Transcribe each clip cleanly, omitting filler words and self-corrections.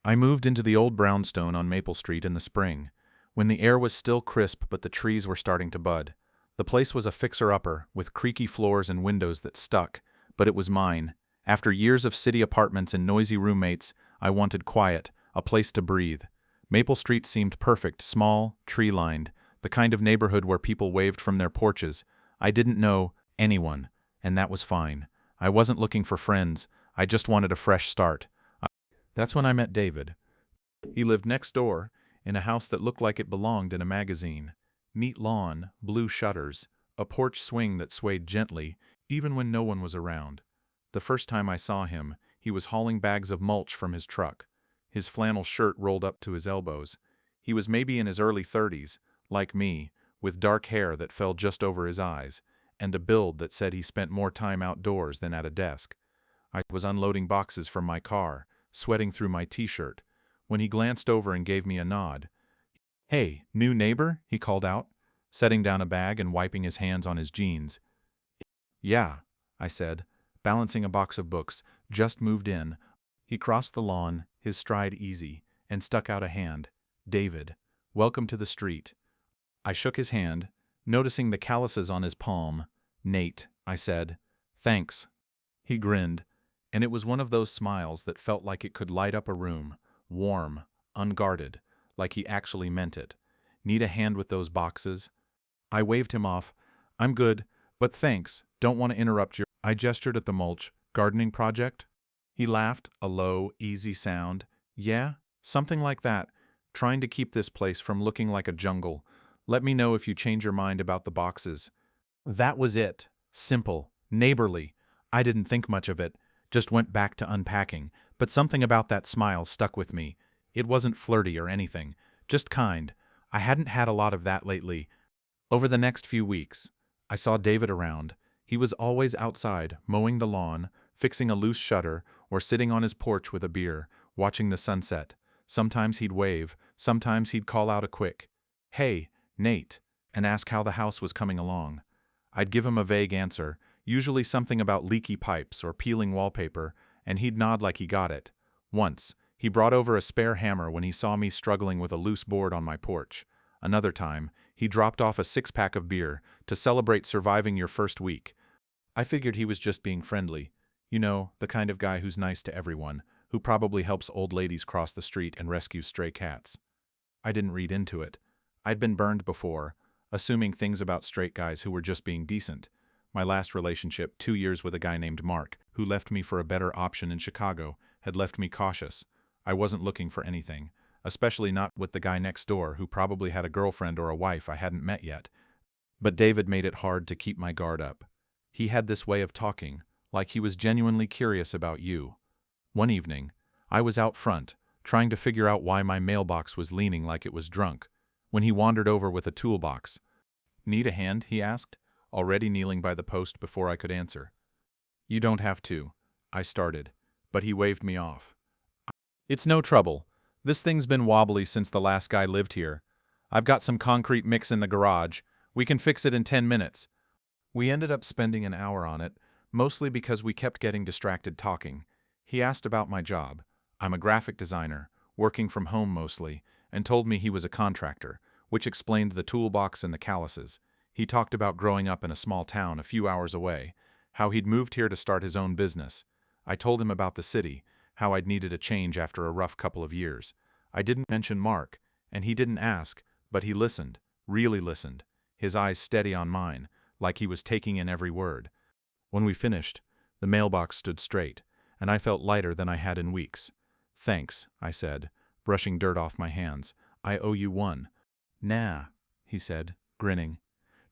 I moved into the old brownstone on Maple Street in the spring, when the air was still crisp but the trees were starting to bud. The place was a fixer-upper, with creaky floors and windows that stuck, but it was mine. After years of city apartments and noisy roommates, I wanted quiet, a place to breathe. Maple Street seemed perfect, small, tree-lined, the kind of neighborhood where people waved from their porches. I didn't know anyone, and that was fine. I wasn't looking for friends, I just wanted a fresh start. That's when I met David. He lived next door, in a house that looked like it belonged in a magazine. Neat lawn, blue shutters, a porch swing that swayed gently, even when no one was around. The first time I saw him, he was hauling bags of mulch from his truck. His flannel shirt rolled up to his elbows. He was maybe in his early 30s, like me, with dark hair that fell just over his eyes, and a build that said he spent more time outdoors than at a desk. I was unloading boxes from my car, sweating through my t-shirt, when he glanced over and gave me a nod. "Hey, new neighbor?" he called out, setting down a bag and wiping his hands on his jeans. "Yeah," I said, balancing a box of books, "just moved in." He crossed the lawn, his stride easy, and stuck out a hand. "David, welcome to the street." I shook his hand, noticing the calluses on his palm. "Nate," I said. "Thanks." He grinned, and it was one of those smiles that felt like it could light up a room, warm, unguarded, like he actually meant it. "Need a hand with those boxes?" I waved him off. "I'm good, but thanks, don't want to interrupt your—" I gestured at the mulch, "gardening project?" He laughed, a low, easy sound. "Yeah, something like that. Trying to keep this place from looking like a jungle. Let me know if you change your mind about the boxes." That was it. Simple, neighborly. I didn't think much of it, just went back to unpacking, but something about that smile stuck with me. It wasn't flirty or anything, just kind. I hadn't had a lot of that lately. Over the next few weeks, I saw David around. He was always outside, mowing the lawn, fixing a loose shutter, or sitting on his porch with a beer, watching the sunset. Sometimes he'd wave, sometimes he'd call out a quick, "Hey, Nate," and ask how the house was coming along. I'd give him a vague answer, usually something about leaky pipes or peeling wallpaper, and he'd nod like he got it. Once, he brought over a spare hammer when he saw me struggling with a loose board on my porch. Another time, he dropped off a six-pack of beer to celebrate surviving your first week. I figured he was just being friendly. You know, the kind of guy who's nice to everyone, who probably helps old ladies cross the street and rescues stray cats. I didn't read into it. I'd been burned before, assuming things about straight guys who were just being decent. My last relationship, 2 years with a guy named Mark, who left me for a better option in Chicago, had left me cautious. I wasn't looking for anything, especially not with the guy next door who probably had a girlfriend or a wife I hadn't met yet. But David made it hard to keep my guard up. He had this way of talking, like he was genuinely curious about you. One evening, I was out front, trying to figure out why my mailbox was leaning like it was drunk, when he wandered over with a toolbox. "Need a hand?" he asked, already kneeling by the post before I could answer. "You don't have to," I started, but he waved me off. "It's no trouble. This thing's been wobbly since the last guy lived here. I've got some concrete mix in the garage. We can fix it in 10 minutes. We ended up spending an hour on it, mostly because we kept getting distracted talking. He asked about my job. I'm a graphic designer, working from home mostly, and told me he was a contractor, which explained the toolbox and the calluses. He talked about growing up in a small town a few hours away, how he'd moved here to start his own business. I told him about the city, how I'd needed a change after a rough couple of years. I didn't mention Mark, and he didn't ask, but he listened, really listened, his eyes steady on mine, like he was taking in every word. When we finished, the mailbox stood straight, and I felt lighter than I had in weeks. "Thanks," I said, brushing dirt off my hands. "I owe you one." "Nah," he said, grinning.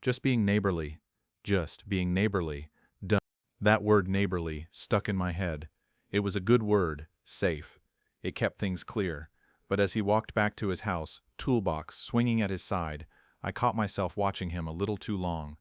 "Just being neighborly. Just being neighborly. Done." That word neighborly stuck in my head. It was a good word, safe. It kept things clear. But as he walked back to his house, toolbox swinging at his side, I caught myself watching him a little too long.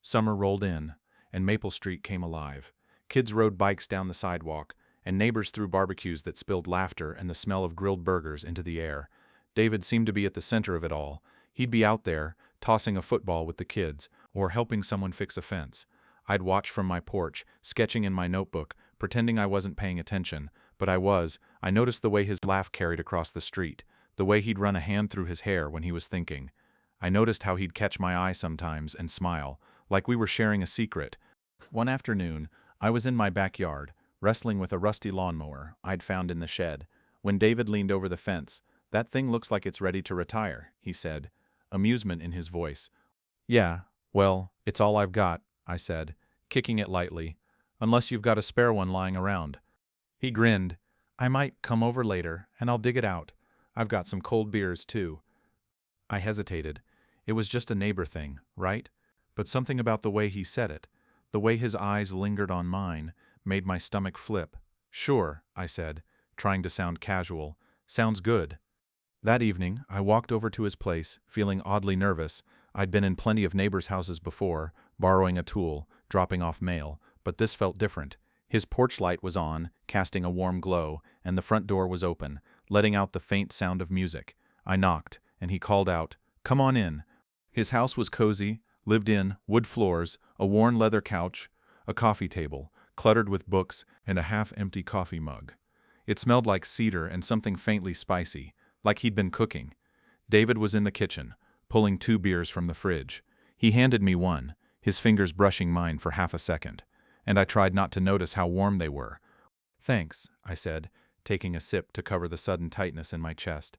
Summer rolled in, and Maple Street came alive. Kids rode bikes down the sidewalk, and neighbors threw barbecues that spilled laughter and the smell of grilled burgers into the air. David seemed to be at the center of it all. He'd be out there, tossing a football with the kids, or helping someone fix a fence. I'd watch from my porch, sketching in my notebook, pretending I wasn't paying attention, but I was. I noticed the way his laugh carried across the street, the way he'd run a hand through his hair when he was thinking. I noticed how he'd catch my eye sometimes and smile, like we were sharing a secret. One afternoon, I was in my backyard, wrestling with a rusty lawnmower I'd found in the shed, when David leaned over the fence. "That thing looks like it's ready to retire," he said, amusement in his voice. "Yeah, well, it's all I've got," I said, kicking it lightly, "unless you've got a spare one lying around." He grinned. "I might come over later, and I'll dig it out. I've got some cold beers, too." I hesitated. It was just a neighbor thing, right? But something about the way he said it, the way his eyes lingered on mine, made my stomach flip. "Sure," I said, trying to sound casual. "Sounds good." That evening, I walked over to his place, feeling oddly nervous. I'd been in plenty of neighbors' houses before, borrowing a tool, dropping off mail, but this felt different. His porch light was on, casting a warm glow, and the front door was open, letting out the faint sound of music. I knocked, and he called out, "Come on in." His house was cozy, lived in, wood floors, a worn leather couch, a coffee table, cluttered with books, and a half-empty coffee mug. It smelled like cedar and something faintly spicy, like he'd been cooking. David was in the kitchen, pulling 2 beers from the fridge. He handed me one, his fingers brushing mine for half a second, and I tried not to notice how warm they were. "Thanks," I said, taking a sip to cover the sudden tightness in my chest.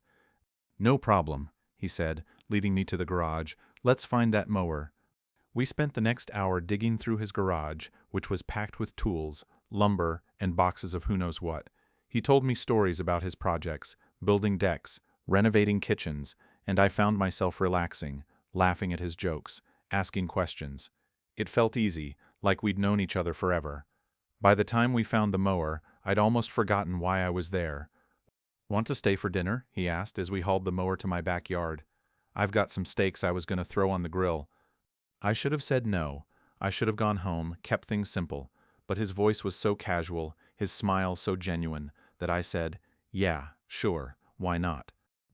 "No problem," he said, leading me to the garage. "Let's find that mower." We spent the next hour digging through his garage, which was packed with tools, lumber, and boxes of who knows what. He told me stories about his projects, building decks, renovating kitchens, and I found myself relaxing, laughing at his jokes, asking questions. It felt easy, like we'd known each other forever. By the time we found the mower, I'd almost forgotten why I was there. "Want to stay for dinner?" he asked as we hauled the mower to my backyard. "I've got some steaks I was going to throw on the grill." I should have said no. I should have gone home, kept things simple. But his voice was so casual, his smile so genuine, that I said, "Yeah, sure, why not?"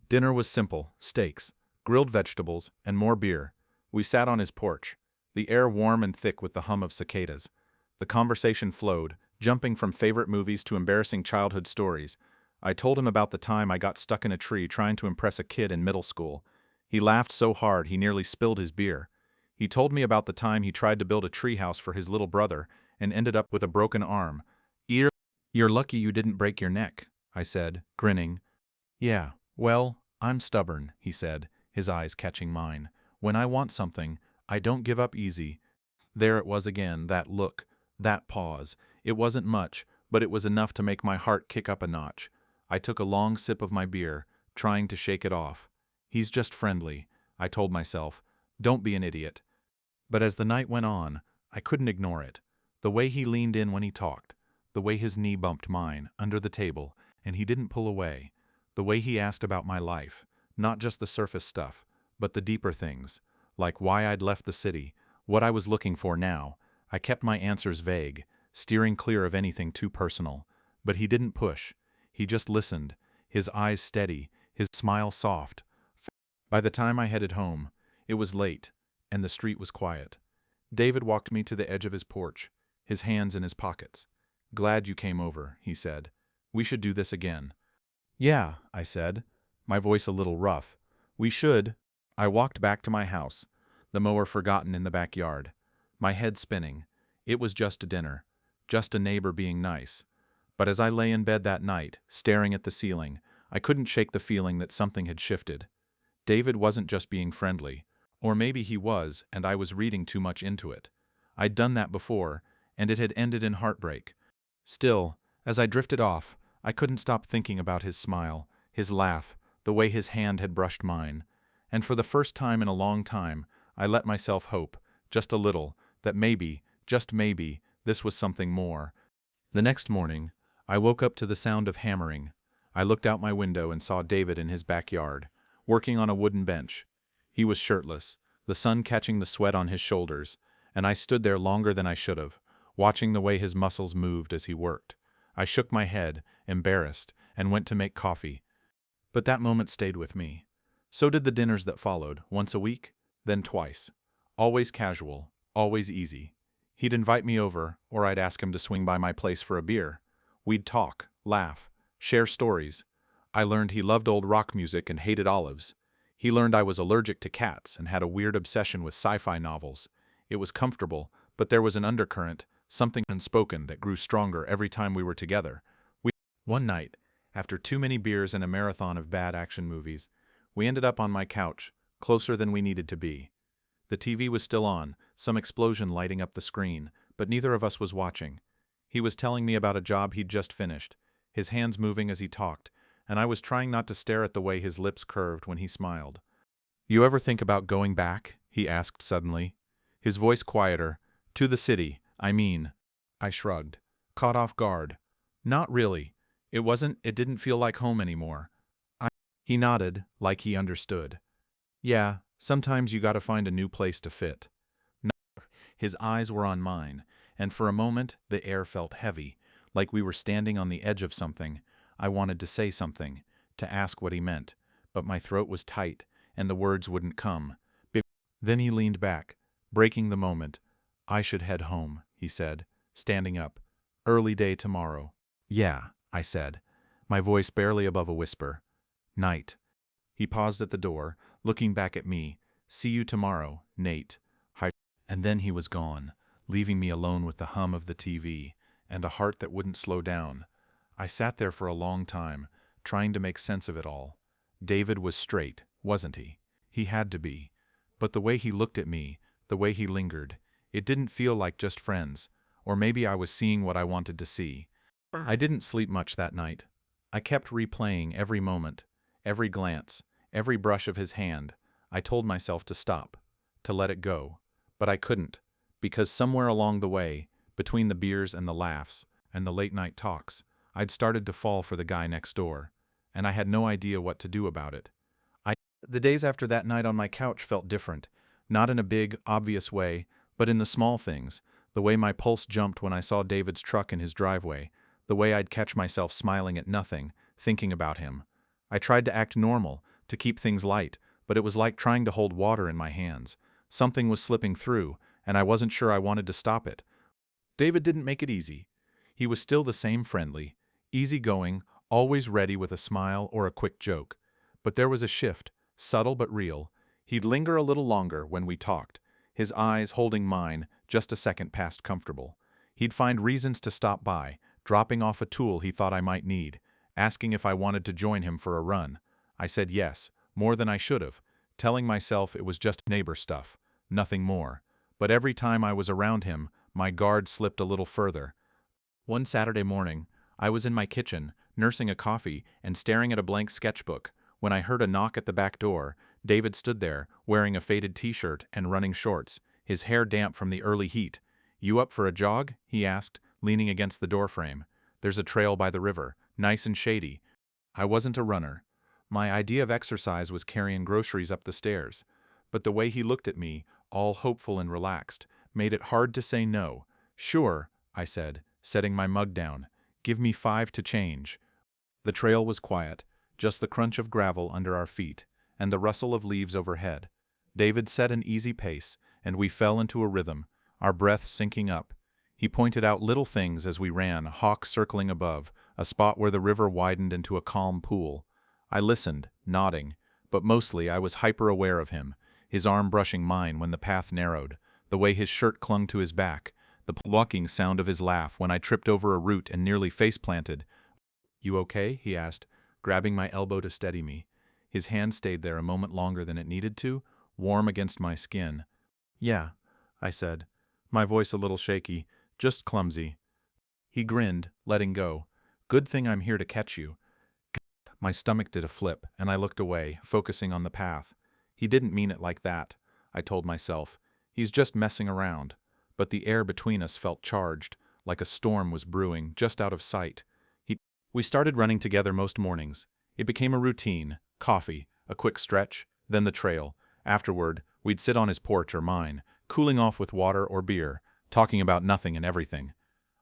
Dinner was simple: steaks, grilled vegetables, and more beer. We sat on his porch, the air warm and thick with the hum of cicadas. The conversation flowed, jumping from favorite movies to embarrassing childhood stories. I told him about the time I got stuck in a tree trying to impress a kid in middle school. He laughed so hard he nearly spilled his beer. He told me about the time he tried to build a treehouse for his little brother and ended up with a broken arm. "You're lucky you didn't break your neck," I said, grinning. "Yeah, well, I'm stubborn," he said, his eyes catching mine. "When I want something, I don't give up easy." There it was again, that look, that pause. It wasn't much, but it was enough to make my heart kick up a notch. I took a long sip of my beer, trying to shake it off. "He's just friendly," I told myself. "Don't be an idiot." But as the night went on, I couldn't ignore it. The way he leaned in when he talked, the way his knee bumped mine, under the table, and he didn't pull away, the way he asked about my life, not just the surface stuff, but the deeper things, like why I'd left the city, what I was looking for now. I kept my answers vague, steering clear of anything too personal. But he didn't push. He just listened, his eyes steady, his smile soft. By the time I headed home, it was late, and the street was quiet. David walked me to the edge of his porch, his hands in his pockets. "Glad you came over," he said. "We should do this again." "Yeah," I said, my voice a little rough. "We should." I walked back to my house, the mower forgotten in the backyard, my head spinning. It was just a dinner, just a neighbor being nice. But as I lay in bed that night, staring at the ceiling, I couldn't shake the feeling that something had shifted. David wasn't just being friendly. Or maybe he was, and I was reading too much into it. I'd done that before, and it had ended in heartbreak. Still, as I drifted off, I couldn't stop thinking about his smile, his laugh, the way his hand had brushed mine. And for the first time in a long time, I let myself hope, just a little, that maybe, just maybe, this was something more. The next morning, I woke up to the sound of hammering. I looked out my window and saw David in his backyard, working on a wooden bench. He was shirtless, the sun catching the sweat on his shoulders, and I stood there longer than I should have, watching the way his muscles moved as he worked. I shook my head, embarrassed, and went to make coffee. But that moment stayed with me. So did the dinners that followed, once a week, then twice. Always casual, always easy. He'd invite me over, or I'd ask him to swing by my place for a beer. We'd talk, laugh, share stories. I learned he loved old rock music and hated olives. He learned I was allergic to cats and had a weird obsession with sci-fi novels. It was comfortable, but there was an undercurrent, something unspoken that grew stronger every time we were together. One night, after too many beers and a marathon of bad action movies, we ended up on my couch, closer than we needed to be. The TV was still on, some explosion lighting up the screen, but neither of us was watching. He was telling me about a job he'd just finished, his hands moving as he talked, and I was trying not to stare at the way his lips curved when he smiled. "You ever think about going back?" he asked suddenly. His voice quieter. "To the city, I mean." I shrugged, caught off guard. "Not really. It didn't feel like home anymore." He nodded, like he understood. "Yeah, sometimes you gotta find a new place to fit." His eyes were on mine, and for a moment the air felt heavy, like we were standing on the edge of something. I wanted to say something, to ask what he meant, but my throat was tight, and the words wouldn't come. Then he leaned back, breaking the moment. "I should head home," he said, standing up. "Early day tomorrow." "Yeah," I said, my voice barely above a whisper. "Night." He paused at the door, looking back at me. "See you tomorrow, Nate." And then he was gone, leaving me alone with the hum of the TV, and a heart that wouldn't slow down. I sat there for a long time, trying to make sense of it all. David was straight, wasn't he? He had to be. But the way he looked at me, the way he lingered, it didn't feel like just friends, or maybe I was seeing what I wanted to see. I didn't sleep much that night. I kept replaying every moment, every glance, every brush of his hand. I told myself to stop, to let it go. But I couldn't, because somewhere along the way, between the beers and the laughs, and the late-night talks, I'd started to fall for the guy next door, and I had no idea what to do about it. The days after that night on my couch felt different, not in a big, obvious way, but in the small things, the way my pulse jumped when I saw David's truck in his driveway, the way I'd catch myself smiling at nothing, thinking about him. I tried to act normal, to keep things light, but it was like trying to hold water in my hands. Something was slipping through, and I wasn't sure I wanted to stop it. David didn't make it easy. He was still the same friendly, easygoing, always ready with a smile or a quick joke. But there was a shift, subtle but real. He'd linger a little longer when we talked, his eyes holding mine just a second past comfortable. He'd find reasons to stop by, dropping off a tool he thought I might need, asking if I wanted to join him for a run. I said yes, more than I should have, telling myself it was just neighbor stuff, nothing more. But every time I was around him, my guard slipped a little further. One Saturday morning, I was in my kitchen, nursing a coffee and staring at a blank sketchbook, when I heard a knock at the back door. David stood there, wearing a faded t-shirt and running shorts, his hair damp from the early heat. "You up for a jog?" he asked, leaning against the doorframe. "There's a trail by the river, nice and shady." I wasn't a runner. My idea of exercise was carrying groceries up the stairs. But the way he looked at me, all hopeful and relaxed, made it hard to say no. "Sure," I said, setting my mug down. "Give me 5 to change." The trail was quiet, just the crunch of gravel under our feet, and the rustle of leaves overhead. David set an easy pace, and we fell into a rhythm, our breaths syncing up. He pointed out little things as we ran, hawks circling above, a spot where the river widened into a calm pool. I listened, nodding, but mostly I was hyper-aware of him, his arm brushing mine when the path narrowed, the way his shirt clung to his back, the plucking sound of his laugh when I tripped over a root and nearly face-planted. "You okay?" he asked, grabbing my elbow to steady me. His hand stayed there a moment longer than it needed to, warm against my skin. "Yeah," I said, my voice a little shaky, "just clumsy." He grinned, letting go. "Good thing I'm here to catch you." My stomach did a flip, and I looked away, focusing on the path. He didn't mean it like that, I told myself. He's just messing around. But the air between us felt charged, like a storm was brewing, just out of sight. We started running together most mornings. It became a routine: coffee, a quick stretch, then the trail. Afterward, we'd sit on his porch or mine, cooling off with water or beer, talking about nothing and everything.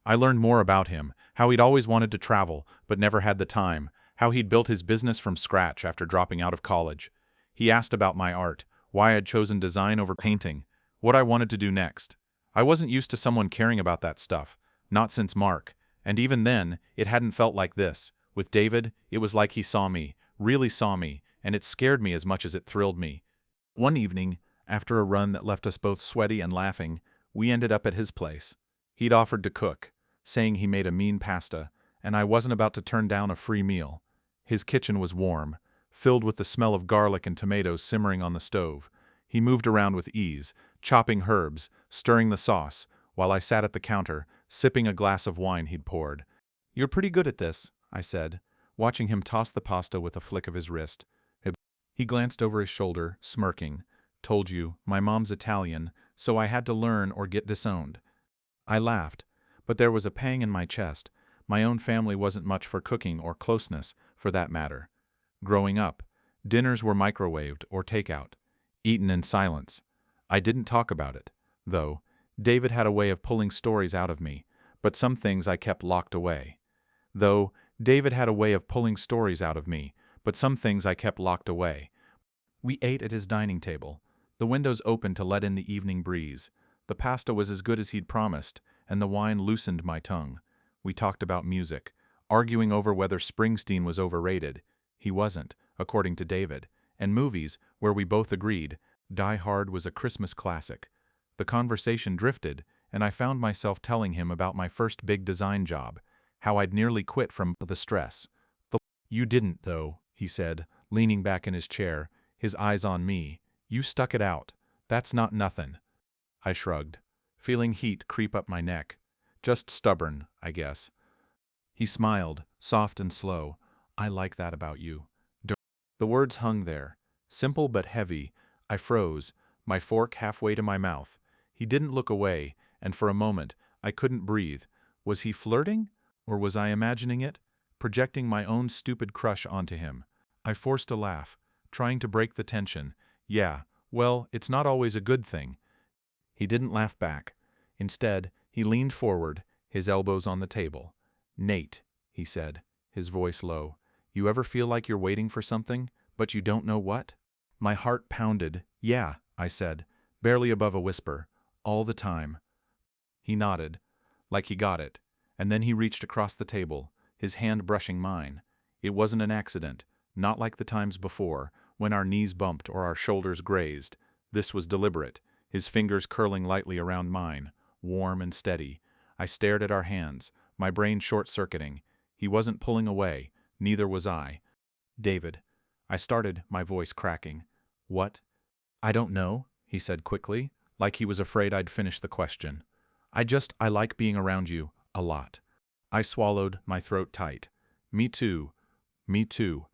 I learned more about him, how he'd always wanted to travel, but never had the time, how he'd built his business from scratch after dropping out of college. He asked about my art, why I'd chosen design over painting, what I wanted to do next. I wasn't used to someone caring about that stuff, not since Mark, and even then, it hadn't felt like this. With David, it was like he saw me, really saw me, and it scared me as much as it thrilled me. One evening, after a run that left us both sweaty and laughing, we ended up at his place. He'd offered to cook, saying he made a mean pasta, and I wasn't about to turn down a free meal. His kitchen was warm, filled with the smell of garlic and tomatoes simmering on the stove. He moved around with ease, chopping herbs, stirring the sauce, while I sat at the counter, sipping a glass of wine he'd poured. "You're pretty good at this," I said, watching him toss the pasta with a flick of his wrist. He glanced over his shoulder, smirking. "Told you, my mom's Italian, so I had to learn or get disowned." I laughed, but there was a pang in my chest. My own family wasn't much for cooking or closeness, for that matter. Growing up, dinners were microwaved or takeout, eaten in silence. I didn't talk about it, though. David had a way of pulling stories out of me, but some things I kept locked away. We ate at his dining table, the windows open to let in the evening breeze. The pasta was as good as he'd promised, and the wine loosened my tongue. We talked about music, arguing over whether Springsteen was overrated. He wasn't, according to David. And movies, where we both agreed, Die Hard was a Christmas classic. The conversation drifted, and I found myself telling him about my first big design job, how I'd nearly quit from the stress. "You didn't, though," he said, leaning back in his chair, his eyes on me. "You stuck it out. That's not nothin'." I shrugged, feeling heat creep up my neck. "Just stubborn, I guess." He smiled, soft and slow. "I like that about you." The words hung there, simple but heavy. I froze, my fork halfway to my mouth. He didn't look away, and for a moment, I couldn't breathe. Was he flirting? Or was I imagining it? Projecting my own stupid crush onto him? I forced a laugh, trying to break the tension. "Yeah, well, it's not always a good thing." He didn't laugh back. Instead, he leaned forward, his elbows on the table. "Nate," he said, his voice low, "you ever feel like you're waiting for something, but you don't know what?" My heart pounded. "Yeah," I said, barely above a whisper. "All the time." He nodded, like he got it, and then he reached across the table, his hand brushing mine. It wasn't an accident, not like the times before, when our knees bumped or our shoulders grazed. This was deliberate, his fingers curling lightly around mine, warm and steady. I stared at our hands, my brain short-circuiting. He wasn't pulling away, neither was I. "David," I started, my voice cracking. "What?" "I don't know," he said quickly, like he was afraid I'd finish the question. I like being around you, a lot." I swallowed, my throat tight. "Me too. Me too."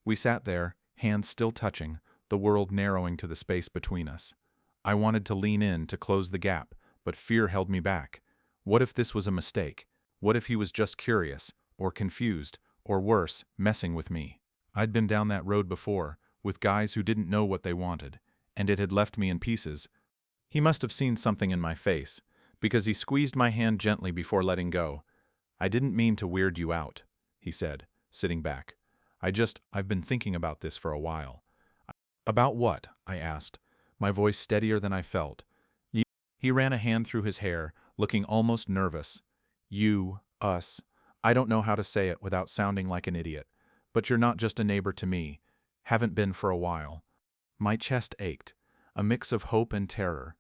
We sat there, hands still touching, the world narrowing to the space between us. I wanted to lean in to close the gap, but fear held me back. What if this was a mistake? What if he was just curious, or confused, or worse, messing with me? I'd been down that road before, with guys who didn't know what they wanted, and it had left me in pieces. He must have seen something in my face, because he squeezed my hand gently before letting go. "I didn't mean to weird you out," he said, sitting back. I've been thinking about this for a while." "About what?" I asked, my voice steadier than I felt. He ran a hand through his hair, looking almost nervous. "You, us. I don't know how to say it without sounding like an idiot, but you're not just a neighbor to me. Haven't been for a while." My chest ached, a mix of hope and terror.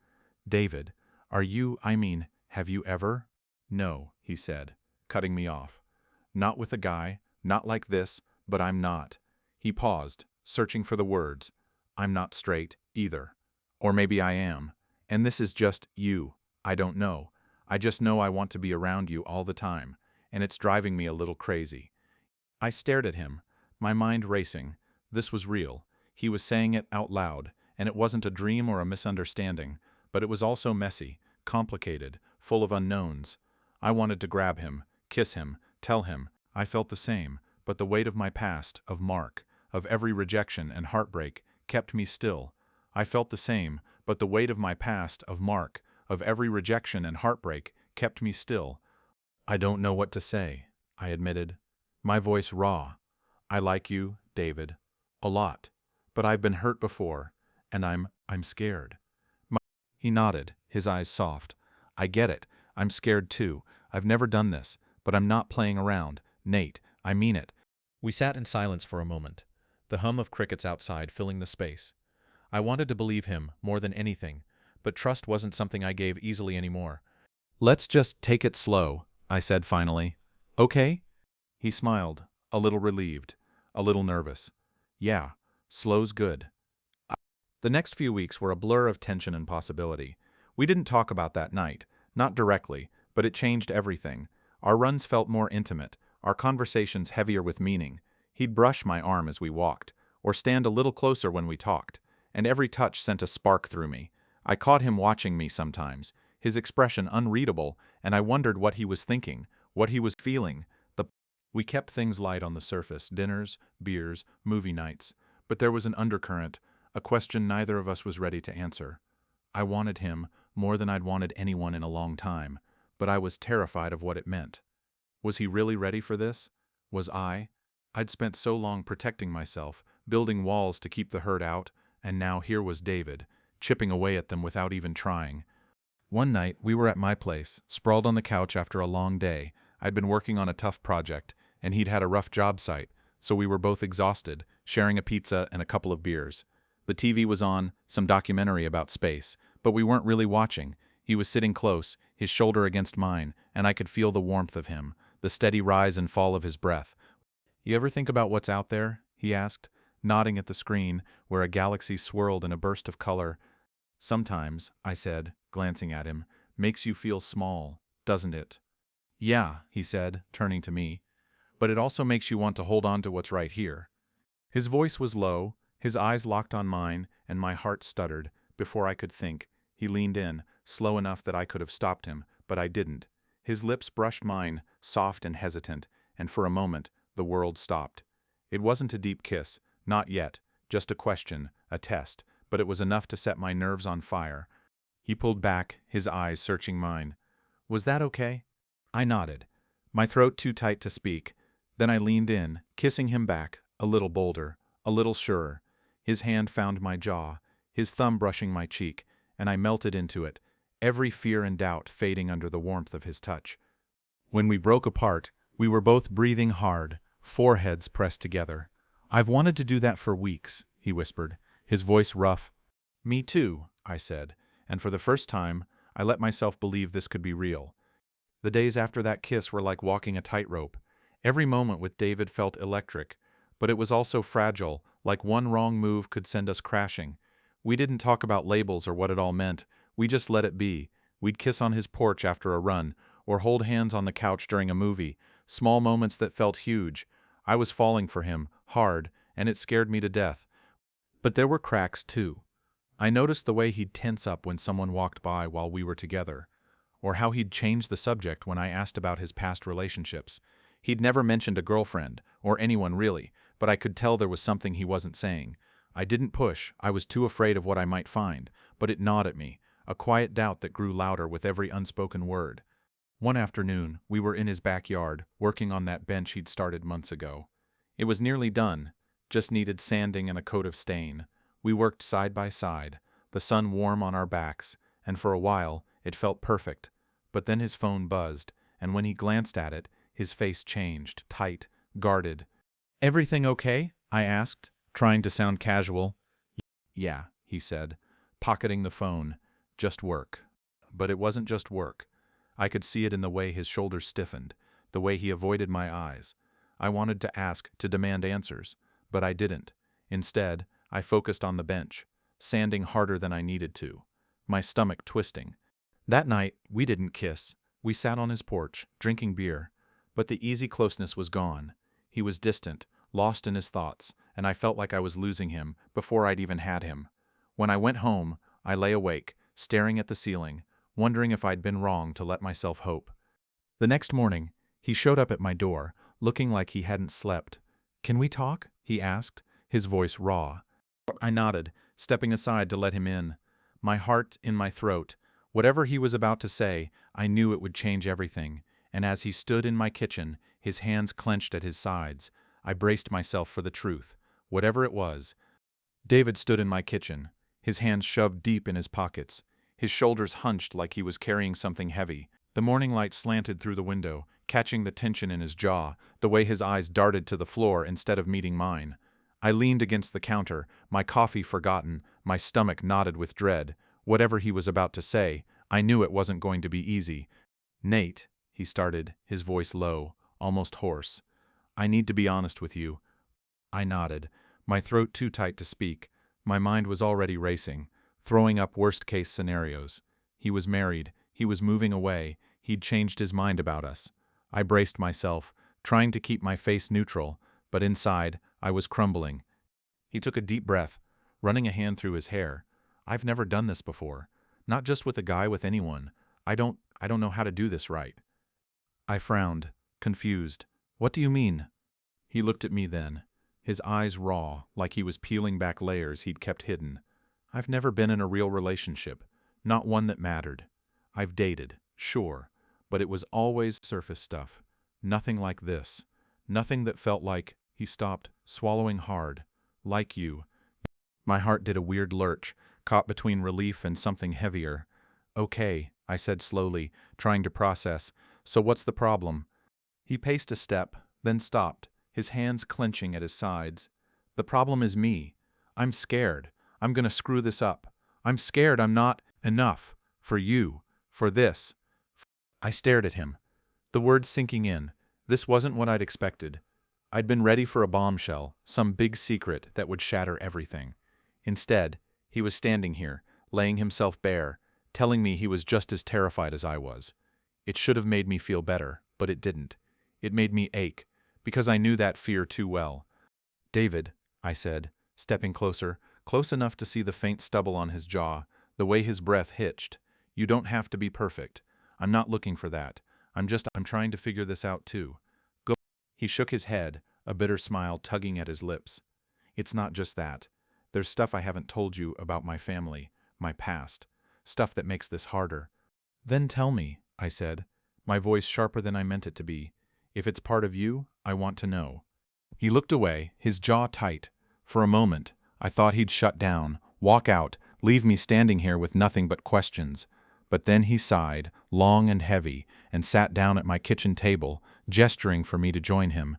"David, have you ever?" "No," he said, cutting me off. "Not with a guy, not like this, but I'm not." He paused, searching for the words. "I'm not straight, either. Or maybe I am. And this is just you. I don't know. I just know I want to be around you all the time, and it's driving me a little crazy." I stared at him, my mind racing. This was real. He was saying it out loud, and it wasn't a dream or a misunderstanding, but it was also messy, complicated, full of unknowns. I wanted to grab him, kiss him, tell him. I felt the same, but the weight of my past, of Mark, of every rejection and heartbreak, kept me still. I felt the same, but the weight of my past, of Mark, of every rejection and heartbreak, kept me still. "I don't know what to say," I admitted, my voice raw. "I like you, David. A lot. But I've been hurt before, and I'm scared." He nodded, his eyes soft. "I get it. I'm scared too. I've never done this, but I'm not playing around. Nate, I mean it. We sat in silence for a moment, the hum of crickets outside filling the space. I wanted to believe him more than anything, but trust wasn't something I gave easily anymore. Let's just take it slow, I said finally. Okay? He smiled, a little relieved, a little nervous. Yeah, slow's good. The next few weeks were a blur of tension and possibility. We didn't talk about that night, not directly, but it changed everything. Our runs felt more intimate, our conversations heavier with meaning. He'd brush my arm as we walked, or stand a little closer when we talked, and every touch sent a spark through me. I caught him watching me sometimes, his expression unreadable, and I wondered what he was thinking, what he was feeling. We kept things light on the surface, dinners, beers, movie nights, but there was an undercurrent, a question neither of us was ready to answer. I wanted him more than I'd wanted anyone in a long time, but I was terrified of what it meant. Was he really ready for this? Was I? I'd spent so long protecting myself, building walls to keep the hurt out, and now here was David, chipping away at them without even trying. One night, we were at my place, sprawled on the couch after a long day. I'd been working on a tough project, and he'd had a rough job site, so we were both exhausted, sharing a pizza and a couple of beers. The TV was on, some documentary about space, but we weren't really watching. He was sitting close, his shoulder against mine, and I could feel the warmth of him, the steady rise and fall of his breath. You ever think about what's out there? He asked, nodding at the screen, where a galaxy swirled in a burst of color. Sometimes, I said, glancing at him, makes you feel small, doesn't it? Yeah, he said, turning to me. But it also makes you want to hold on to what's right here. His voice was low, his eyes locked on mine, and my heart stuttered. Before I could think, he leaned in, slow enough that I could have stopped him, but I didn't. His lips brushed mine, soft and hesitant, and for a moment, the world stopped. It wasn't a deep kiss, not yet, just a question, a test, but it was enough to set my nerves on fire. He pulled back, his eyes searching mine. Was that okay? I nodded, my throat too tight to speak. Then I leaned in, kissing him back, a little bolder, a little surer. His hand found my jaw, his thumb brushing my cheek, and I melted into it, every fear and doubt fading under the warmth of his touch. When we broke apart, we were both breathing hard, foreheads pressed together. I've wanted to do that for weeks, he whispered, his voice rough. Me too, I said, and for the first time, I let myself believe this could be real. The days after that kiss were like walking a tightrope. Every moment with David felt electric, but it was also fragile, like one wrong move could send us crashing. We didn't talk about labels or what it all meant, we just let it be. We'd kiss on his porch after a run, or hold hands on the couch during a movie, small moments that felt huge. I was falling for him, hard, and it scared me to death. But there were cracks, too. I noticed the way he'd tense up when someone walked by while we were together, or how he'd change the subject when I asked about his past relationships. He'd never mentioned a girlfriend, or anyone really, but I could tell there was something he wasn't saying. I didn't push, I was too afraid of what I might find, but it gnawed at me, a quiet doubt that grew louder with every unspoken word. One afternoon, we were in his backyard, working on that bench he'd started months ago. It was nearly done, just needed sanding and a coat of stain. We worked side by side, the sun warm on our backs, and for a while, it felt perfect. But then his phone buzzed, and when he glanced at it, his face changed, tight, guarded. "Everything okay?" I asked, trying to sound casual. "Yeah," he said, pocketing the phone. "Just work." But it wasn't just work. I could see it in the way his shoulders stiffened, the way he avoided my eyes. I wanted to ask, to demand answers, but I didn't. Instead, I focused on the bench, sanding harder than I needed to, my stomach twisting. That night, we didn't kiss. We sat on his porch, drinking beer. But the easy closeness was gone. He was distant, lost in his thoughts, and I felt like I was losing him before I'd even had him. When I went home, I lay awake, staring at the ceiling, wondering if I'd been wrong to let myself hope. The next morning, he showed up at my door, looking like he hadn't slept. "Can we talk?" he asked, his voice raw. I nodded, stepping aside to let him in. My heart in my throat. Whatever he was about to say, I knew it would change everything. And as he stood in my kitchen, his hands clenched at his sides, I braced myself for the truth, whatever it was. David stood in my kitchen, his hands shoved deep in his pockets, his shoulders hunched like he was carrying something heavy. The morning light slanted through the window, catching the tension in his jaw, the way his eyes darted to the floor instead of meeting mine. I leaned against the counter, my coffee forgotten, my stomach knotted with dread. Whatever he was about to say, I knew it wasn't going to be easy. "Nate," he started, his voice low, almost hoarse. "I need to be honest with you." I nodded, my throat too tight to speak. My mind was already racing, throwing up worst-case scenarios. He was married, he was moving away, he'd changed his mind about us. I braced myself, trying to keep my face neutral, but inside, I was crumbling. He took a deep breath, running a hand through his hair. "I've never done this before. Not just with a guy, with anyone. I don't know how to do this right." I frowned, confused. "What do you mean?" He looked at me then, his eyes raw, like he was peeling back layers he'd kept hidden. "I've never been in a real relationship, not one that mattered. I've dated, sure, but it was always surface stuff. Nothing like this. Nothing that felt like—" He stopped, swallowing hard. "Like you." My heart did a weird lurch, caught between relief and something heavier. "Okay," I said slowly, trying to process. "So what's the problem?" He paced a step, then stopped, his hands clenching at his sides. "The problem is me. I'm scared. I'm gonna screw this up. I'm scared I'm not enough. For you. For this." I stared at him, the words sinking in. This wasn't what I'd expected. I'd been ready for a bombshell, some big secret that would shatter everything. Instead, he was standing here, laying himself bare, telling me he was just as terrified as I was. It should have made me feel better, but it didn't. It made me ache, because I knew that fear too well. "David," I said, stepping closer, close enough to see the faint stubble on his jaw, the way his breath hitched. "You don't have to be perfect. I'm not looking for that. I'm trying to figure this out too. Go." He shook his head, a bitter smile tugging at his lips. "It's not just that. There's stuff I haven't told you about my family, my past. Stuff that makes this harder." "Then tell me," I said, my voice sharper than I meant it to be. "If it's part of you, I want to know." He looked away, his jaw tight. For a moment, I thought he'd shut down, walk out, leave me standing here with nothing but questions. But then he sighed, long and heavy, and sat down at my kitchen table, gesturing for me to join him.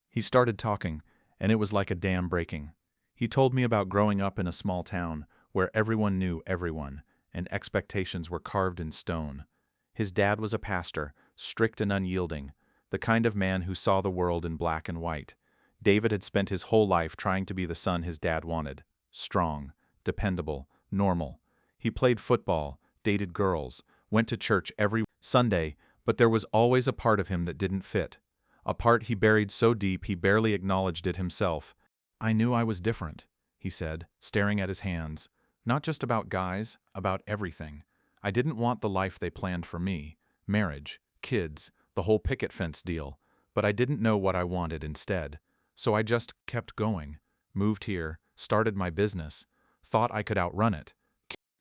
He started talking, and it was like a dam breaking. He told me about growing up in a small town, where everyone knew everyone, and expectations were carved in stone. His dad was a pastor, strict and unyielding, the kind of man who saw the world in black and white. David had spent his whole life trying to be the son his dad wanted. Strong, dependable, normal. He played football, dated girls, went to church every Sunday, but there was always a part of him that didn't fit. A part he buried so deep he barely acknowledged it himself. "I knew I was different," he said, staring at his hands. "Not just about guys, about everything. I didn't want the life they planned for me. Marriage, kids, the whole picket fence deal. But I didn't know what I wanted instead. So I just kept going. Moved here, started my business. Thought I could outrun it."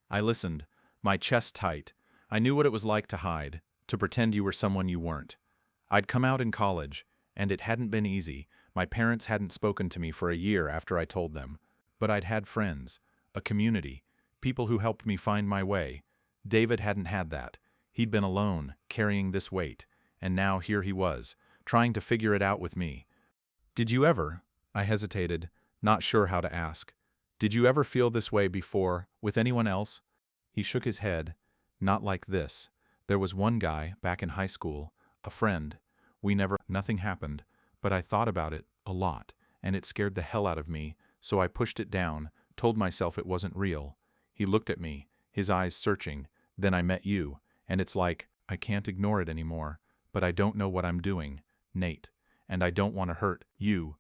I listened, my chest tight. I knew what it was like to hide, to pretend you were someone you weren't. I'd come out in college, and it hadn't been easy. My parents hadn't spoken to me for a year after I told them. But I'd had friends, a community, people who helped me find my way. David hadn't had that. He'd been alone, carrying this weight, and now here he was, trying to figure it out with me. "Did you ever?" I hesitated, not sure how to ask. "Did you ever feel this way before, with anyone else?" He shook his head. "Not like this. There was one guy, back in high school, a friend. Nothing happened, but I thought about it, a lot, and it scared the hell out of me, so I pushed it down, told myself it wasn't real." He looked at me, his eyes searching. "Then I met you, and it's like, I can't ignore it anymore, but I don't know what I'm doing, Nate, and I don't want to hurt you."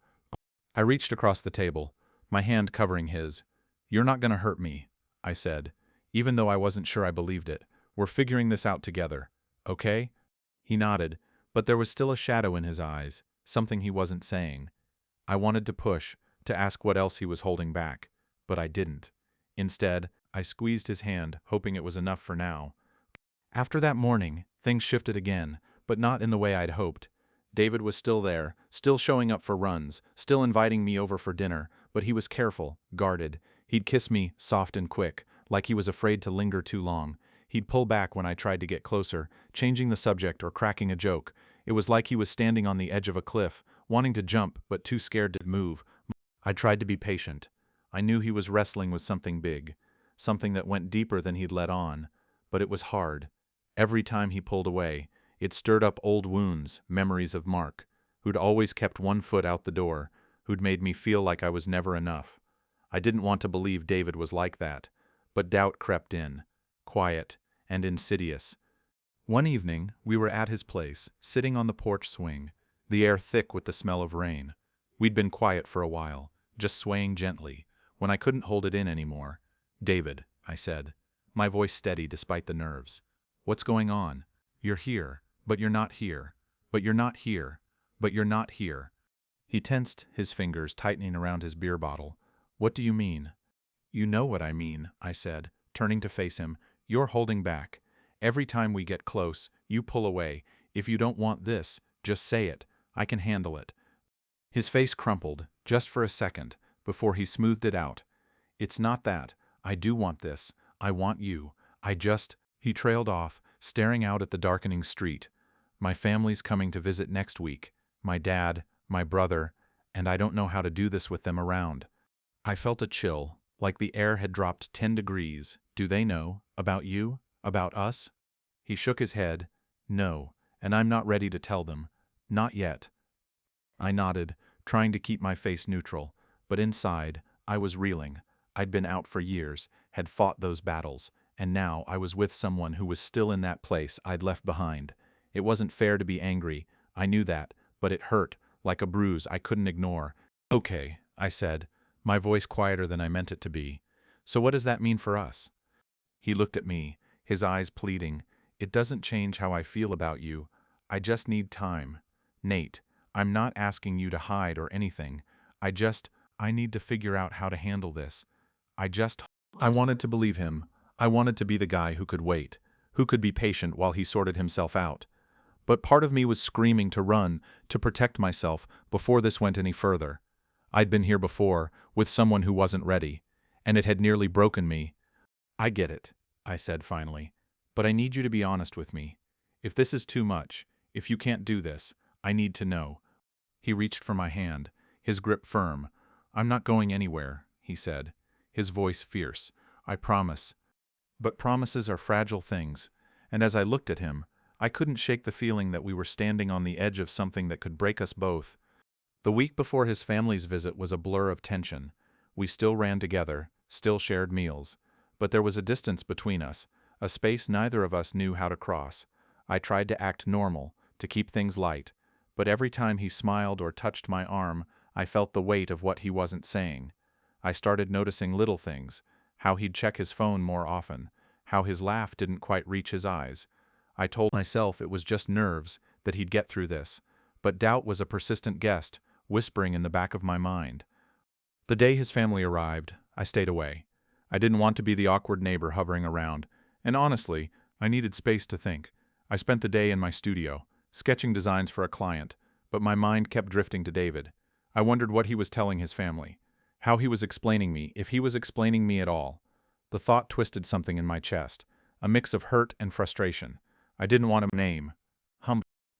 I reached across the table, my hand covering his. "You're not gonna hurt me," I said, even though I wasn't sure I believed it. "We're figuring this out together, okay?" He nodded, but there was still a shadow in his eyes, something he wasn't saying. I wanted to push, to ask what else he was holding back, but I didn't. Instead, I squeezed his hand, hoping it was enough for now. After that morning, things shifted again, but not in the way I'd hoped. David was still there, still showing up for runs, still inviting me over for dinner, but he was careful, guarded. He'd kiss me, soft and quick, like he was afraid to linger too long. He'd pull back when I tried to get closer, changing the subject or cracking a joke. It was like he was standing on the edge of a cliff, wanting to jump but too scared to move. I tried to be patient. I knew he was wrestling with something big, something that went deeper than he'd let on, but it was hard. Every time he pulled away, it stirred up old wounds, memories of Mark, who'd always kept one foot out the door, who'd made me feel like I was never enough. I didn't want to believe David was like that, but doubt crept in, quiet and insidious. One evening, we were at his place, sitting on the porch swing, the air thick with the smell of rain. We'd been quiet for a while, just swaying gently, when I couldn't hold it in anymore. "David," I said, my voice steady despite the nerves. "What's going on? You're here, but you're not here. But you're not here. But you're not here." He tensed, his fingers tightening around his beer bottle. "What do you mean?" "You know what I mean," I said, turning to face him. "You're holding back. Every time we get close, you pull away. If you don't want this, just say it. I can handle it." His face crumpled, just for a second, before he smoothed it out. "It's not that. I do want this. I want you. I just—" He trailed off, staring out at the darkening street. "My family's coming to visit next week. My dad, my brother, and I don't know how to do this with them around." I felt a chill, like the air had dropped 10 degrees. "Do they know? About you? About us?" He shook his head. "No, and I'm not ready to tell them. Not yet." I nodded, trying to keep my face neutral, but inside, I was reeling. I'd been out for years, had fought those battles, and now I was with someone who was still in that place I'd left behind. It wasn't fair to be angry, I knew that, but it hurt, like a bruise I couldn't ignore. "Okay," I said, my voice quieter than I meant it to be. "So what does that mean for us?" He looked at me, his eyes pleading. "It doesn't change how I feel about you. I just need time. Nate, I'm not asking you to hide or anything. I need to figure out how to handle this. I wanted to believe him. I wanted to be the guy who could wait, who could be patient while he sorted himself out. But part of me was screaming to run, to protect myself, before this went any further. I'd been here before, with someone who wasn't ready, and it had nearly broken me. "I get it," I said finally, "but I need you to be honest with me. If this is too much, if you can't do this, I need to know." He reached for my hand, his grip firm. "I'm not going anywhere," he said, his voice fierce. "I promise." But promises are fragile things, and as I looked at him, I couldn't shake the feeling that we were standing on the edge of something that could break us both. The week before his family's visit was a blur of tension. We still ran together, still shared meals, but there was a distance between us, a space neither of us knew how to cross. I tried to act normal, to keep things light, but every time he smiled or touched my arm, I felt the weight of what he wasn't saying. I started noticing little things, how he'd check his phone more often, how his laugh didn't quite reach his eyes. I told myself it was just nerves, that he'd get through this, but doubt was a persistent guest, whispering in the back of my mind. The day his family arrived, I stayed away. I didn't want to be the awkward neighbor hovering around, and honestly, I needed space to think. I spent the day in my studio, sketching designs for a client, but my mind kept drifting to David. I wondered what he was telling his family, how he was explaining me, if he was explaining me at all. The thought twisted something in my chest, a mix of hurt and frustration. I didn't want to name.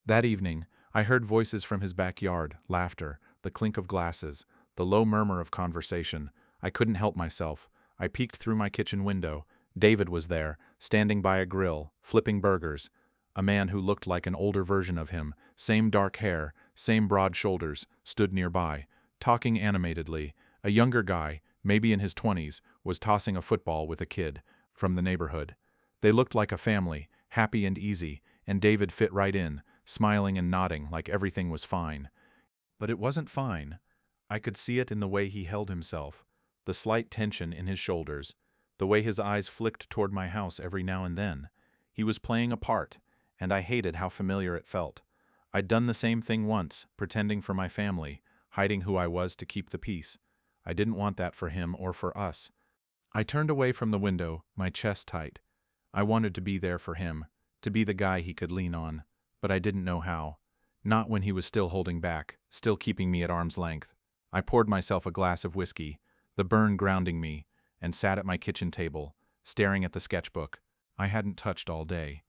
That evening, I heard voices from his backyard, laughter, the clink of glasses, the low murmur of conversation. I couldn't help myself. I peeked through my kitchen window. David was there, standing by a grill, flipping burgers. A man who looked like an older version of him, same dark hair, same broad shoulders, stood nearby, talking animatedly. A younger guy, maybe in his 20s, was tossing a football with a kid from the neighborhood. They looked like a family, happy and easy, and David fit right in, smiling and nodding like everything was fine. But it wasn't fine. I could see it in the way he held himself, the slight tension in his shoulders, the way his eyes flicked toward my house every now and then. He was playing a part, and I hated how familiar it felt. I'd done the same thing once, pretending for my family, hiding who I was to keep the peace. I didn't want that for him or for us. I turned away from the window, my chest tight. I wanted to be there for him, to be the guy he could lean on, but I didn't know how. Not when he was still holding back, still keeping me at arm's length. I poured myself a glass of whiskey, the burn grounding me, and sat at my kitchen table, staring at the sketchbook I hadn't touched all day.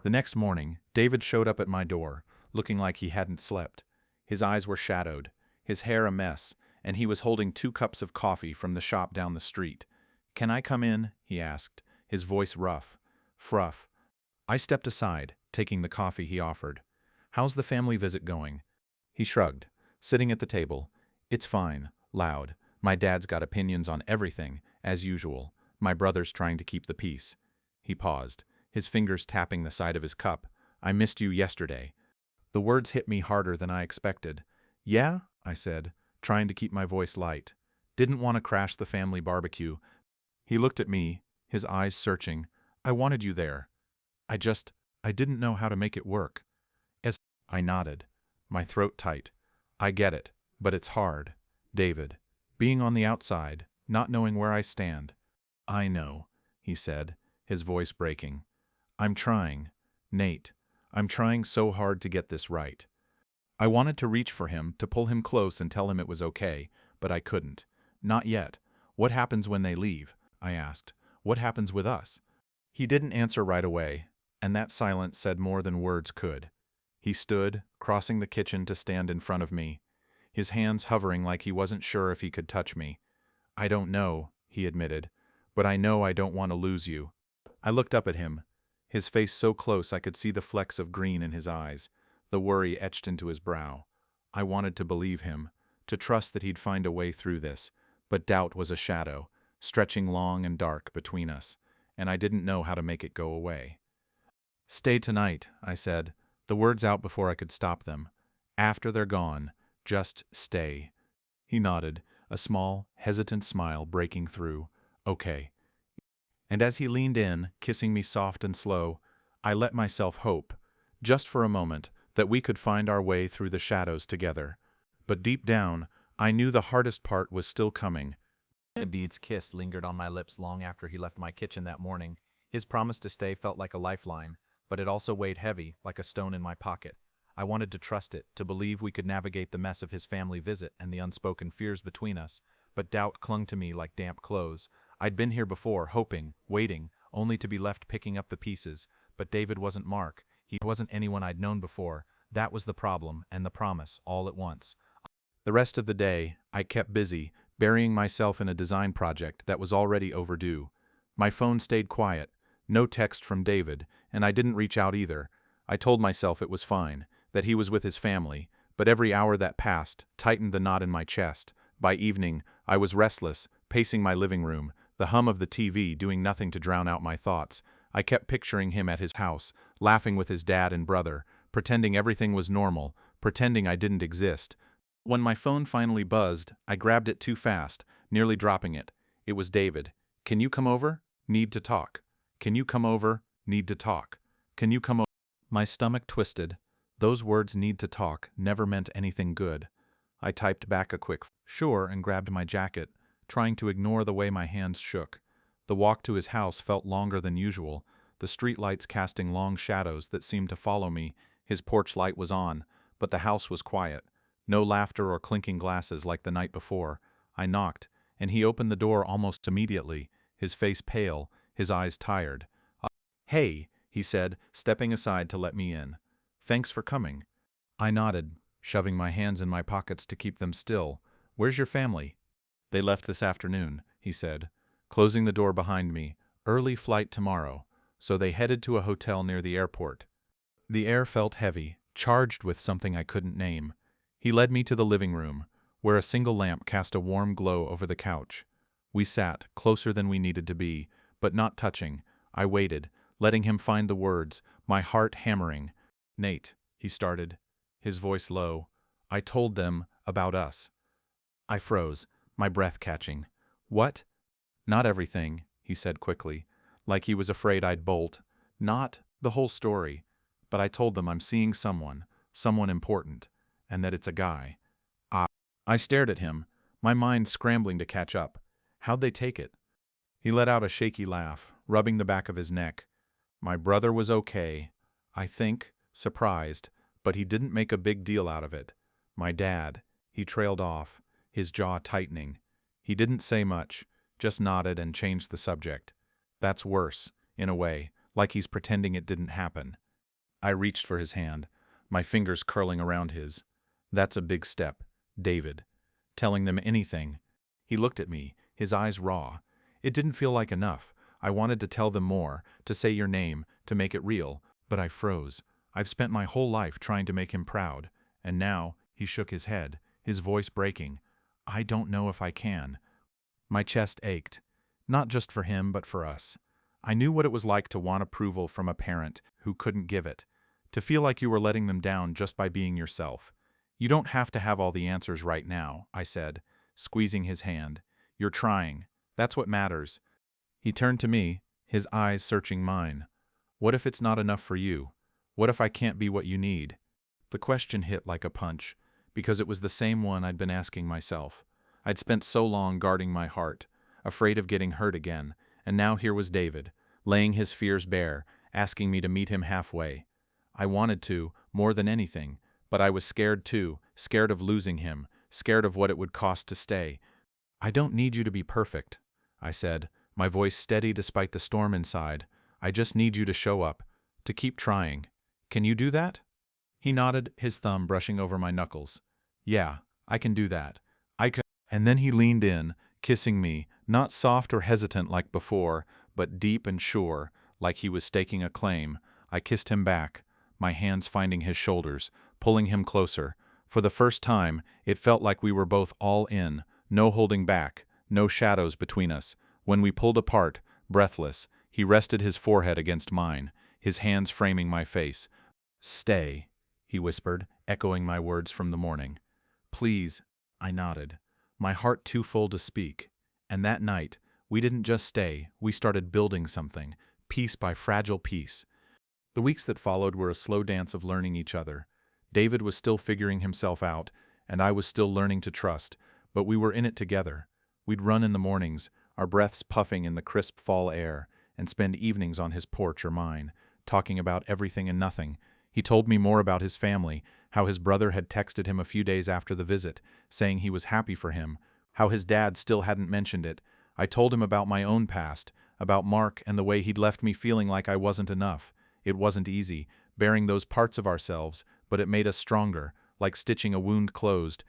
The next morning, David showed up at my door, looking like he hadn't slept. His eyes were shadowed, his hair a mess, and he was holding 2 cups of coffee from the shop down the street. "Can I come in?" he asked, his voice rough. Fruff. I stepped aside, taking the coffee he offered. "How's the family visit going?" He shrugged, sitting at the table. "It's fine." Loud. "My dad's got opinions on everything, as usual. My brother's trying to keep the peace." He paused, his fingers tapping the side of his cup. "I missed you yesterday." The words hit me harder than I expected. "Yeah?" I said, trying to keep my voice light. "Didn't want to crash the family barbecue." He looked at me, his eyes searching. "I wanted you there. I didn't know how to make it work." I nodded, my throat tight. "I get it, but it's hard, David. Being on the outside, not knowing where I stand." "I know," he said, his voice breaking. "I'm trying, Nate. I'm trying so hard to get this right." I wanted to reach for him, to pull him close and tell him it was okay, but I couldn't. "Not yet. What happens when they leave?" I asked. "What happens with us?" He didn't answer right away, and that silence said more than words could. He stood, crossing the kitchen to stand in front of me, his hands hovering like he wasn't sure if he could touch me. "I don't know," he admitted, "but I know I don't want to lose you." I looked up at him, his face so close I could see the flecks of green in his eyes, the worry etched into his brow. I wanted to believe him, to trust that he'd find a way through this, but doubt was a shadow, stretching long and dark between us, and I didn't know how to make it go away. "Stay tonight," I said, the words out before I could stop them. "After they're gone, just stay." He nodded, a small, hesitant smile breaking through. "Okay." And as he leaned in, kissing me soft and slow, I let myself hope, just for a moment, that we could find our way through the shadows together. But deep down, I knew the hardest part was still coming. David's kiss lingered on my lips long after he left my kitchen that morning. His promise to stay felt like a lifeline, but it also weighed heavy, like a stone in my pocket. I wanted to trust it, to believe we could navigate the mess of his family visit and the unspoken fears between us, but doubt clung to me like damp clothes. I'd been here before, hoping, waiting, only to be left picking up the pieces, but David wasn't Mark. He wasn't anyone I'd known before. That was the problem, and the promise, all at once. The rest of the day, I kept busy, burying myself in a design project that was already overdue. My phone stayed quiet, no text from David, and I didn't reach out either. I told myself it was fine, that he was with his family, but every hour that passed tightened the knot in my chest. By evening, I was restless, pacing my living room, the hum of the TV doing nothing to drown out my thoughts. I kept picturing him at his house, laughing with his dad and brother, pretending everything was normal, pretending I didn't exist. When my phone finally buzzed, I grabbed it too fast, nearly dropping it. It was David. "Can you come over? Need to talk." "Can you come over? Need to talk." "Can you come over?" My stomach twisted. Those words, "need to talk," never meant anything good. I typed back a quick "sure" and grabbed my jacket, trying to ignore the way my hands shook. The walk to his house felt longer than usual, the streetlights casting long shadows that seemed to follow me. His porch light was on, but the house was quiet. No laughter or clinking glasses like the night before. I knocked, and he opened the door almost immediately, his face pale, his eyes tired. "Hey," he said, stepping aside to let me in. "Thanks for coming." I nodded, shoving my hands in my pockets to keep them still. "Where's your family?" "They left this afternoon," he said, closing the door behind me. "Early flight tomorrow." So they headed to a hotel near the airport. The air felt heavy, charged with something I couldn't name. He led me to the living room, where a single lamp cast a warm glow over the couch. We sat, closer than we needed to be, but not touching. I waited, letting him find the words, my heart hammering. "Nate," he started, his voice low. "I told them about us." I froze, my breath catching. "What?" "Not everything," he said quickly, like he was afraid I'd bolt. "Not the whole story. But I told them I'm seeing someone important, and that it's a guy." I stared at him, my mind scrambling to catch up. How'd they take it? He let out a shaky laugh, rubbing the back of his neck. "My brother was okay, I think, surprised, but he didn't make a big deal out of it. My dad," he trailed off, his jaw tightening. He didn't say much, just nodded and changed the subject. "That's worse, in a way, like he's pretending it didn't happen." I reached for his hand. my fingers curling around his. That's a big step, David. Telling them anything. He looked at me, his eyes raw. It didn't feel like enough. I wanted to tell them more, to say your name, to make it real, but I froze. I've spent my whole life trying to make him proud, and now, he shook his head, his voice breaking. I don't know if I can. My chest ached. Not just for him, but for us. I knew what it was like to want approval from a parent who couldn't give it, to feel like you were letting them down just by being yourself. You don't have to have all the answers right now, I said, squeezing his hand. You're trying. That's what matters. He turned to me, his eyes searching mine. What if it's not enough for you? What if I can't be what you need? The question hit like a punch, because it was the same one I'd been asking myself. I'd spent so long guarding my heart, afraid of getting hurt again, and now here was David, laying his fears bare, asking me to meet him halfway. I wanted to, more than anything, but I was scared too, scared of losing him, scared of what it would cost to stay. I don't need you to be perfect, I said, my voice steady despite the storm inside. I just need you to show up, to keep trying. Can you do that? He nodded, his thumb brushing over my knuckles. Yeah, I can do that. I can. And then he leaned in, kissing me, not soft or hesitant like before, but deep and sure, like he was staking a claim. I kissed him back, my hands finding his shoulders, pulling him closer. For the first time, it felt like we were both all in, no holding back, no shadows between us. When we pulled apart, breathless, he rested his forehead against mine, his hands framing my face. Stay, he whispered, echoing my words from the morning. Please, I nodded, my heart too full to speak. And that night, we didn't just stay, we started building something, piece by fragile piece. The weeks that followed were a slow dance of learning each other. David was still figuring himself out, and I was still learning to trust, but we were in it together. We'd run in the mornings, our breaths puffing in the crisp fall air, and spend evenings on his porch or mine, talking about everything and nothing. He told me more about his family, how his brother had texted him a few days after the visit, saying he was happy for him, how his dad still hadn't mentioned it. I told him about my own past, about Mark and the way he'd left me feeling like I wasn't enough. It wasn't easy, bearing those parts of ourselves, but it made us stronger, like stitching a wound closed.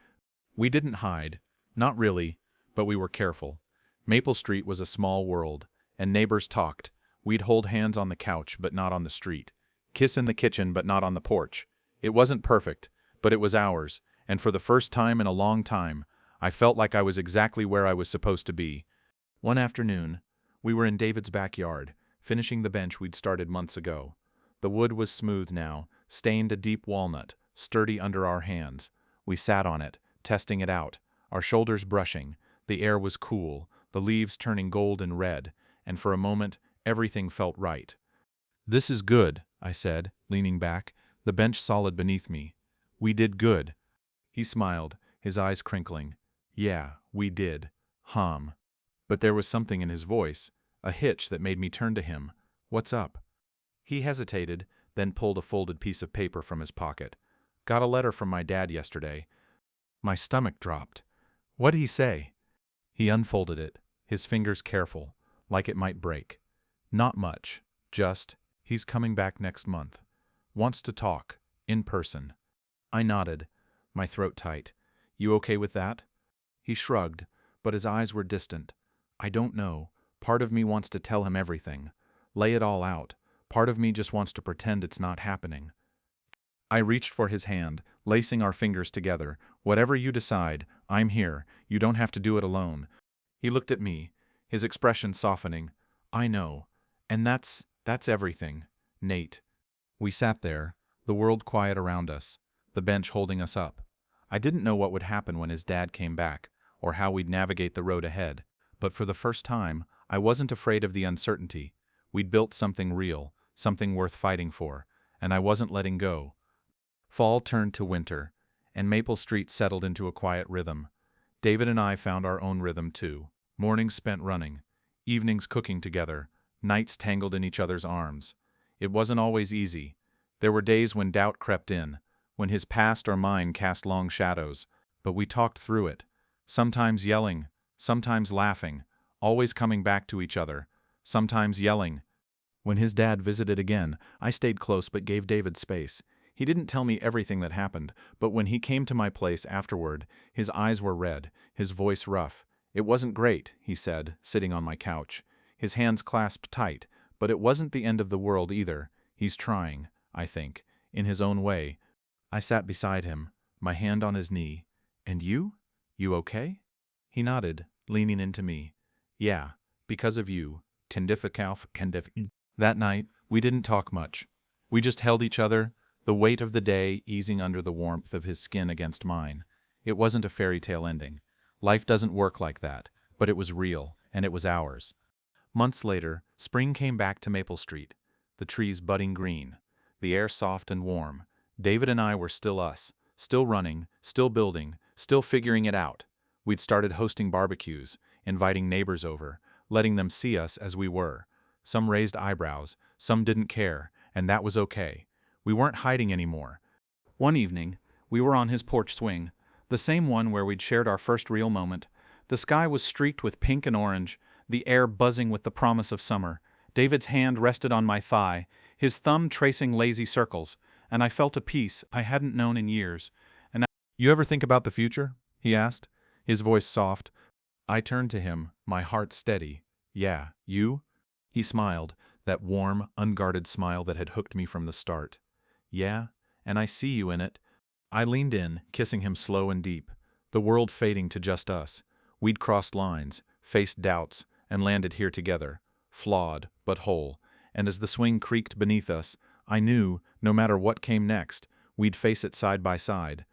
We didn't hide. Not really, but we were careful. Maple Street was a small world, and neighbors talked. We'd hold hands on the couch, but not on the street. Kiss in the kitchen, but not on the porch. It wasn't perfect, but it was ours, and for the first time in a long time, I felt like I was exactly where I was supposed to be. One afternoon, we were in David's backyard, finishing the bench we'd started months ago. The wood was smooth now, stained a deep walnut, sturdy under our hands. We sat on it, testing it out, our shoulders brushing. The air was cool, the leaves turning gold and red, and for a moment, everything felt right. This is good, I said, leaning back, the bench solid beneath me. We did good. He smiled, his eyes crinkling. Yeah, we did. But there was something in his voice, a hitch that made me turn to him. What's up? He hesitated, then pulled a folded piece of paper from his pocket. Got a letter from my dad yesterday. My stomach dropped. What'd he say? He unfolded it, his fingers careful, like it might break. Not much, just, he's coming back next month. Wants to talk, in person. I nodded, my throat tight. You okay with that? He shrugged, but his eyes were distant. I don't know. Part of me wants to tell him everything. Lay it all out. Part of me just wants to pretend it's not happening. I reached for his hand, lacing our fingers together. Whatever you decide, I'm here. You don't have to do it alone. He looked at me, his expression softening. I know. And that's everything, Nate. We sat there, the world quiet around us, the bench holding us up. I didn't know what would happen when his dad came back, or how we'd navigate the road ahead, but for the first time, I wasn't afraid of the uncertainty. We'd built something real, something worth fighting for, and I wasn't letting go. Fall turned to winter, and Maple Street settled into a quiet rhythm. David and I found our own rhythm too. Mornings spent running, evenings cooking together, nights tangled in each other's arms. It wasn't always easy. There were days when doubt crept in, when his past or mine cast long shadows, but we talked through it, sometimes yelling, sometimes laughing, always coming back to each other, sometimes yelling. When his dad visited again, I stayed close but gave David space. He didn't tell me everything that happened, but when he came to my place afterward, his eyes were red, his voice rough. "It wasn't great," he said, sitting on my couch. His hands clasped tight, but it wasn't the end of the world either. He's trying, I think, in his own way. I sat beside him, my hand on his knee. "And you? You okay?" He nodded, leaning into me. "Yeah, because of you. That night, we didn't talk much. We just held each other, the weight of the day easing under the warmth of his skin against mine. It wasn't a fairy tale ending. Life doesn't work like that, but it was real, and it was ours. Months later, spring came back to Maple Street, the trees budding green, the air soft and warm. David and I were still us, still running, still building, still figuring it out. We'd started hosting barbecues, inviting neighbors over, letting them see us as we were. Some raised eyebrows, some didn't care, and that was okay. We weren't hiding anymore. One evening, we were on his porch swing, the same one where we'd shared our first real moment. The sky was streaked with pink and orange, the air buzzing with the promise of summer. David's hand rested on my thigh, his thumb tracing lazy circles, and I felt a peace I hadn't known in years. "You ever think about the future?" he asked, his voice soft. I turned to him, my heart steady. "Yeah, you?" He smiled, that warm, unguarded smile that had hooked me from the start. "Yeah, and I see you in it." I leaned in, kissing him slow and deep, the world fading to just us. We'd crossed lines, faced doubts, and landed here together, flawed but whole. And as the swing creaked beneath us, I knew, no matter what came next, we'd face it side by side.